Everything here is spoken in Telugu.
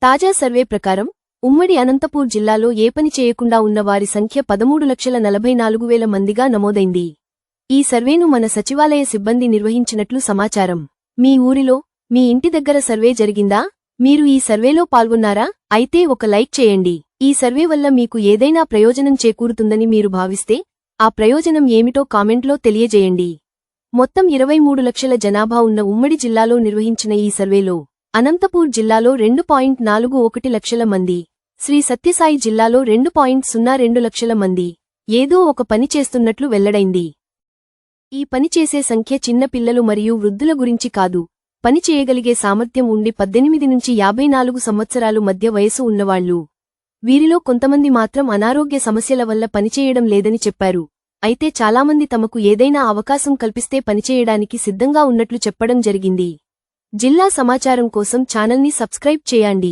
తాజా సర్వే ప్రకారం ఉమ్మడి అనంతపూర్ జిల్లాలో ఏ పని చేయకుండా ఉన్న వారి సంఖ్య 13,44,000 మందిగా నమోదైంది. ఈ సర్వేను మన సచివాలయ సిబ్బంది నిర్వహించినట్లు సమాచారం. మీ ఊరిలో, మీ ఇంటి దగ్గర సర్వే జరిగిందా? మీరు ఈ సర్వేలో పాల్గొన్నారా? అయితే ఒక లైక్ చేయండి. ఈ సర్వే వల్ల మీకు ఏదైనా ప్రయోజనం చేకూరుతుందని మీరు భావిస్తే ఆ ప్రయోజనం ఏమిటో కామెంట్లో తెలియజేయండి. మొత్తం 23 లక్షల జనాభా ఉన్న ఉమ్మడి జిల్లాలో నిర్వహించిన ఈ సర్వేలో అనంతపూర్ జిల్లాలో 2.41 లక్షల మంది, శ్రీ సత్యసాయి జిల్లాలో 2.02 లక్షల మంది ఏదో ఒక పని చేస్తున్నట్లు వెల్లడైంది. ఈ పని చేసే సంఖ్య చిన్న పిల్లలు మరియు వృద్ధుల గురించి కాదు, పని చేయగలిగే సామర్థ్యం ఉండి 18 నుంచి 54 సంవత్సరాలు మధ్య వయసు ఉన్నవాళ్లు. వీరిలో కొంతమంది మాత్రం అనారోగ్య సమస్యల వల్ల పనిచేయడం లేదని చెప్పారు. అయితే చాలామంది తమకు ఏదైనా అవకాశం కల్పిస్తే పనిచేయడానికి సిద్ధంగా ఉన్నట్లు చెప్పడం జరిగింది. జిల్లా సమాచారం కోసం ఛానల్ని సబ్స్క్రైబ్ చేయండి.